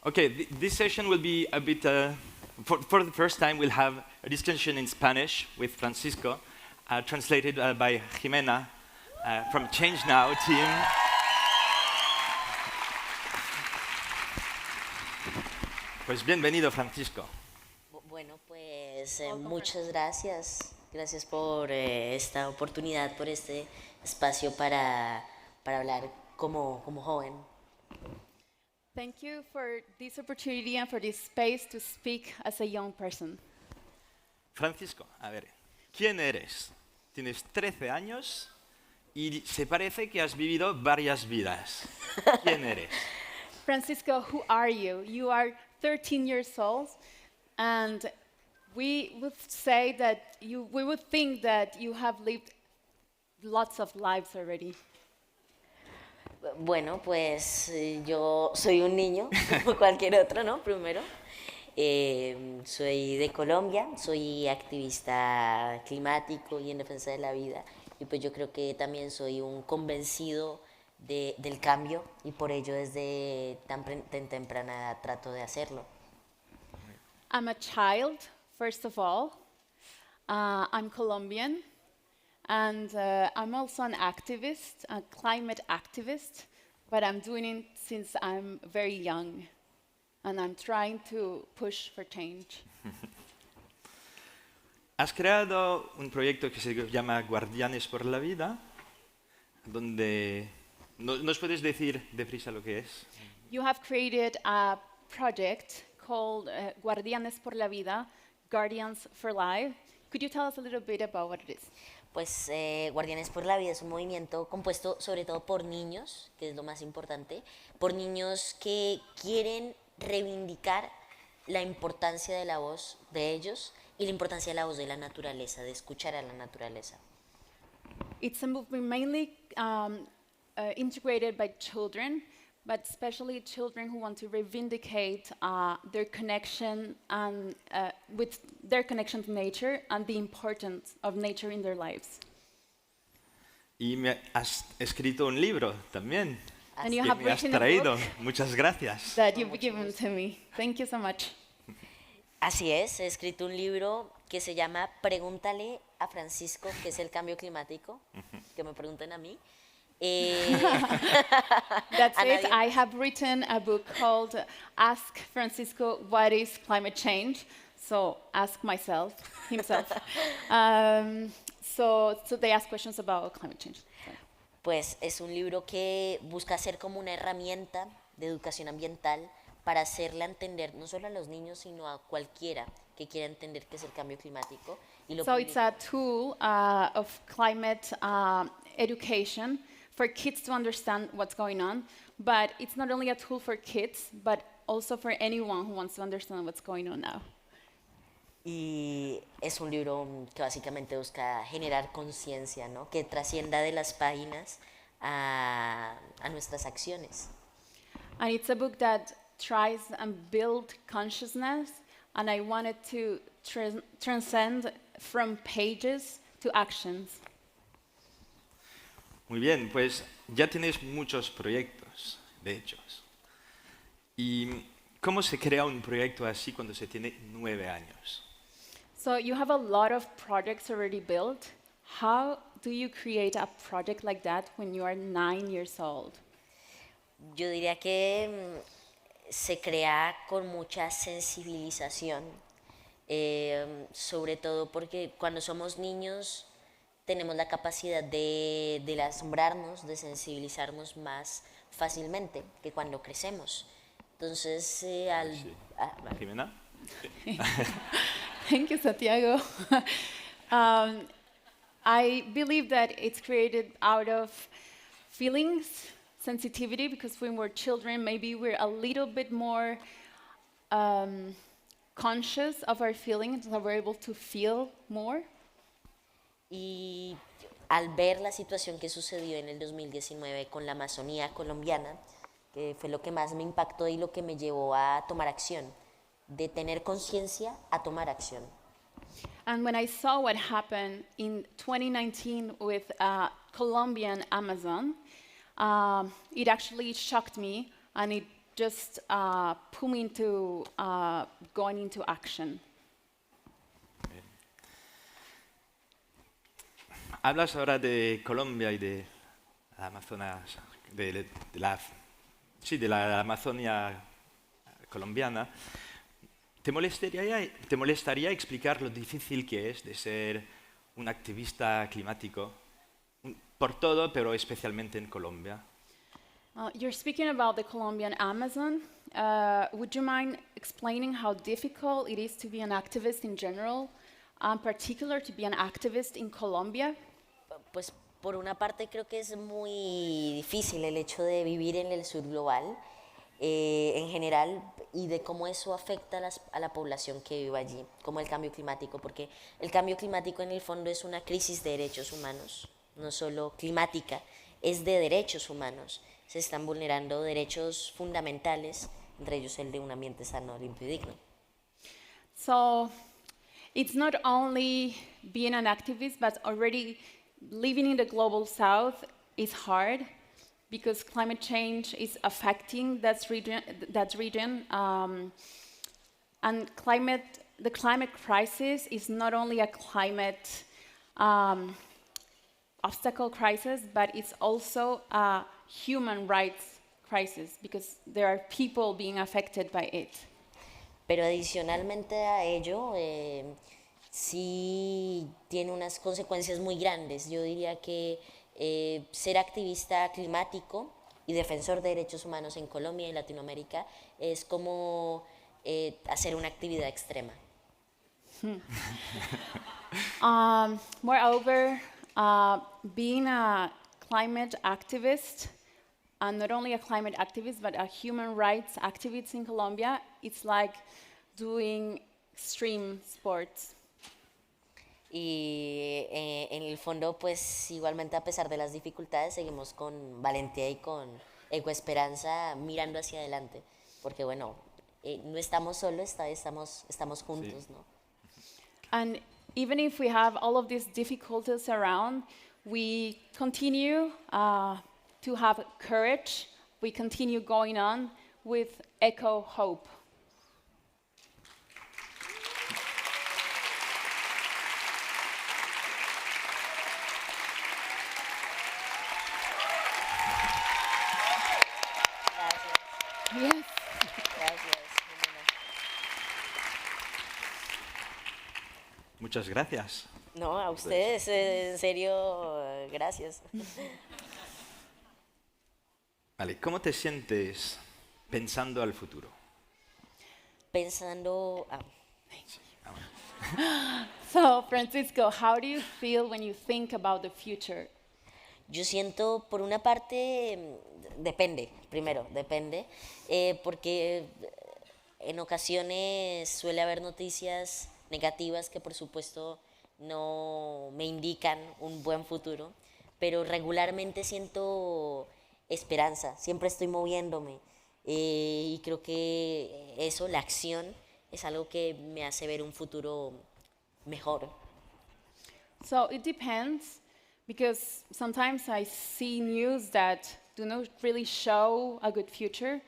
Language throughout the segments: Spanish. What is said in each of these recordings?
Okay, this session will be a bit, for the first time, we'll have a discussion in Spanish with Francisco, translated by Jimena from ChangeNOW team. Pues bienvenido, Francisco. Bueno, pues muchas gracias. Gracias por esta oportunidad, por este espacio para hablar como joven. Thank you for this opportunity and for this space to speak as a young person. Francisco, a ver, ¿quién eres? Tienes 13 años y se parece que has vivido varias vidas. ¿Quién eres? Francisco, who are you? You are 13 years old, and we would say that we would think that you have lived lots of lives already. Bueno, pues yo soy un niño, como cualquier otro, ¿no? Primero, soy de Colombia, soy activista climático y en defensa de la vida. Y pues yo creo que también soy un convencido del cambio y por ello desde tan temprana edad trato de hacerlo. I'm a child, first of all. I'm Colombian. And I'm also an activist, a climate activist, but I'm doing it since I'm very young. And I'm trying to push for change. Has creado un proyecto que se llama Guardianes por la Vida, donde... ¿Nos puedes decir deprisa lo que es? You have created a project called Guardianes por la Vida, Guardians for Life. Could you tell us a little bit about what it is? Pues Guardianes por la Vida es un movimiento compuesto sobre todo por niños, que es lo más importante, por niños que quieren reivindicar la importancia de la voz de ellos y la importancia de la voz de la naturaleza, de escuchar a la naturaleza. It's a movement mainly integrated by children, but especially children who want to reivindicate their connection and with their connection to nature and the importance of nature in their lives. Y me has escrito un libro también. And you Que have me has written a traído. book Muchas gracias. that you've given to me. Thank you so much. Así es, he escrito un libro que se llama Pregúntale a Francisco qué es el cambio climático, que me pregunten a mí. That's it. I have written a book called Ask Francisco What is Climate Change? So ask himself. So they ask questions about climate change. Pues es un libro que busca ser como una herramienta de educación ambiental para hacerle entender no solo a los niños, sino a cualquiera que quiera entender qué es el cambio climático. So it's a tool of climate education for kids to understand what's going on, but it's not only a tool for kids, but also for anyone who wants to understand what's going on now. Y es un libro que básicamente busca generar conciencia, ¿no? Que trascienda de las páginas a nuestras acciones. And it's a book that tries and build consciousness, and I wanted to transcend from pages to actions. Muy bien, pues ya tienes muchos proyectos, de hecho. ¿Y cómo se crea un proyecto así cuando se tiene 9 años? So you have a lot of projects already built. How do you create a project like that when you are 9 years old? Yo diría que se crea con mucha sensibilización, sobre todo porque cuando somos niños tenemos la capacidad de asombrarnos, de sensibilizarnos más fácilmente que cuando crecemos. Entonces, ¿Jimena? Thank you, Santiago. I believe that it's created out of feelings, sensitivity, because when we're children, maybe we're a little bit more conscious of our feelings, so we're able to feel more. Y al ver la situación que sucedió en el 2019 con la Amazonía colombiana, que fue lo que más me impactó y lo que me llevó a tomar acción, de tener conciencia a tomar acción. And when I saw what happened in 2019 with Colombian Amazon, it actually shocked me, and it just pull me into going into action. Hablas ahora de Colombia y de la Amazonas, de la Amazonia colombiana. ¿Te molestaría explicar lo difícil que es de ser un activista climático por todo, pero especialmente en Colombia? You're speaking about the Colombian Amazon. Would you mind explaining how difficult it is to be an activist in general, in particular to be an activist in Colombia? Pues por una parte creo que es muy difícil el hecho de vivir en el sur global en general y de cómo eso afecta a la población que vive allí, como el cambio climático, porque el cambio climático en el fondo es una crisis de derechos humanos, no solo climática, es de derechos humanos. Se están vulnerando derechos fundamentales, entre ellos el de un ambiente sano, limpio y digno. So it's not only being an activist, but already living in the global south is hard because climate change is affecting that region. And the climate crisis is not only a climate obstacle crisis, but it's also a human rights crisis because there are people being affected by it. Pero adicionalmente a ello, sí tiene unas consecuencias muy grandes. Yo diría que ser activista climático y defensor de derechos humanos en Colombia y Latinoamérica es como hacer una actividad extrema. Moreover, being a climate activist, and not only a climate activist, but a human rights activist in Colombia, it's like doing extreme sports. Y en el fondo, pues igualmente a pesar de las dificultades, seguimos con valentía y con ecoesperanza mirando hacia adelante, porque bueno, no estamos solos, estamos juntos, Sí. ¿no? And even if we have all of these difficulties around, we continue to have courage, we continue going on with eco-hope. Gracias, Yes. gracias. Jimena. Muchas gracias. No, a ustedes, en serio, gracias. Vale, ¿cómo te sientes pensando al futuro? Pensando, So, Francisco, how do you feel when you think about the future? yo siento, por una parte, depende, porque en ocasiones suele haber noticias negativas que por supuesto no me indican un buen futuro, pero regularmente siento esperanza, siempre estoy moviéndome y creo que eso, la acción, es algo que me hace ver un futuro mejor. So it depends, because sometimes I see news that do not really show a good future,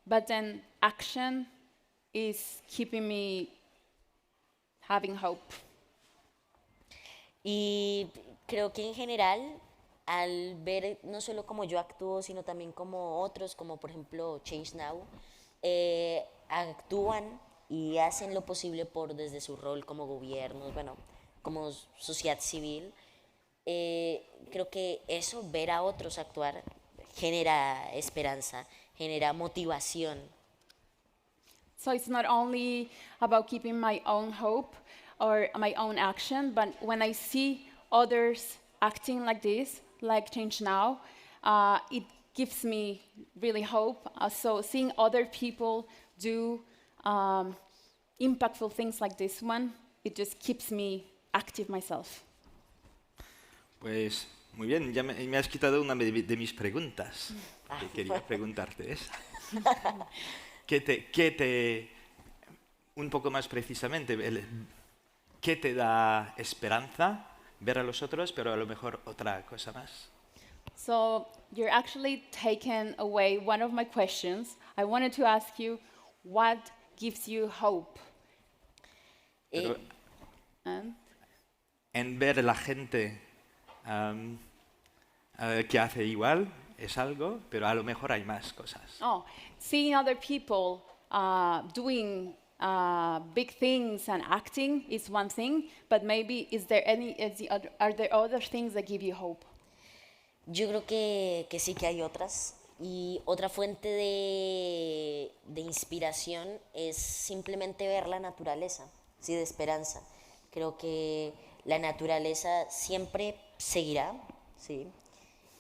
but then action is keeping me having hope. Y creo que en general, al ver no solo cómo yo actúo, sino también como otros, como por ejemplo ChangeNOW, actúan y hacen lo posible por desde su rol como gobiernos, bueno, como sociedad civil, creo que eso, ver a otros actuar, genera esperanza, genera motivación. So it's not only about keeping my own hope or my own action, but when I see others acting like this, like ChangeNOW, it gives me really hope. So seeing other people do impactful things like this one, it just keeps me active myself. Pues muy bien, ya me has quitado una de mis preguntas. Que quería preguntarte esa. Un poco más precisamente, ¿qué te da esperanza ver a los otros, pero a lo mejor otra cosa más? So you're actually taking away one of my questions. I wanted to ask you, what gives you hope? Pero And en ver la gente que hace igual es algo, pero a lo mejor hay más cosas. seeing other people doing big things and acting is one thing, but maybe are there other things that give you hope? Yo creo que sí que hay otras. Y otra fuente de inspiración es simplemente ver la naturaleza, ¿sí? De esperanza. Creo que la naturaleza siempre seguirá, ¿sí?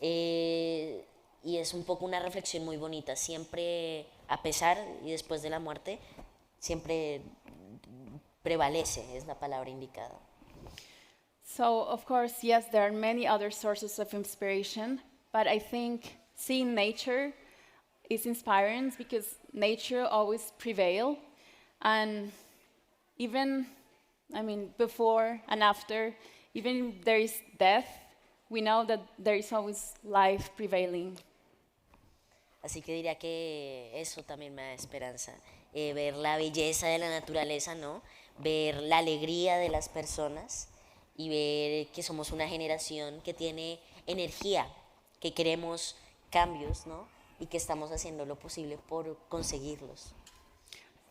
Y es un poco una reflexión muy bonita. Siempre, a pesar y después de la muerte, siempre prevalece, es la palabra indicada. So, of course, yes, there are many other sources of inspiration, but I think seeing nature is inspiring because nature always prevails. And even, before and after, even if there is death, we know that there is always life prevailing. Así que diría que eso también me da esperanza. Ver la belleza de la naturaleza, ¿no? Ver la alegría de las personas y ver que somos una generación que tiene energía, que queremos cambios, ¿no? Y que estamos haciendo lo posible por conseguirlos.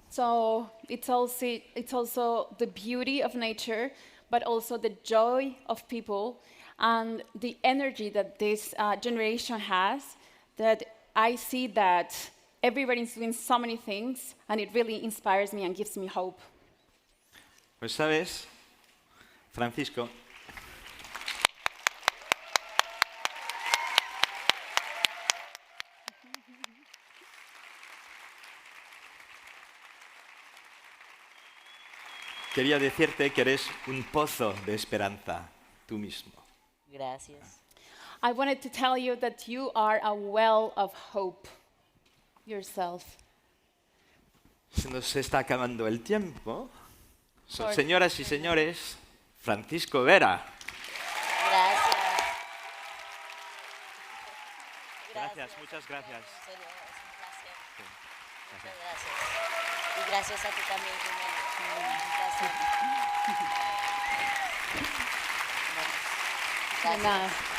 So it's also the beauty of nature, but also the joy of people and the energy that this generation has, that I see that everybody's doing so many things, and it really inspires me and gives me hope. Pues sabes, Francisco, quería decirte que eres un pozo de esperanza tú mismo. Gracias. I wanted to tell you that you are a well of hope yourself. Se nos está acabando el tiempo. Sorry. Señoras y señores, Francisco Vera. Gracias. Gracias, muchas gracias. En serio, es un placer. Sí, Muchas gracias. gracias. Y gracias a ti también, Jimena. Un placer. Bueno, De gracias. nada.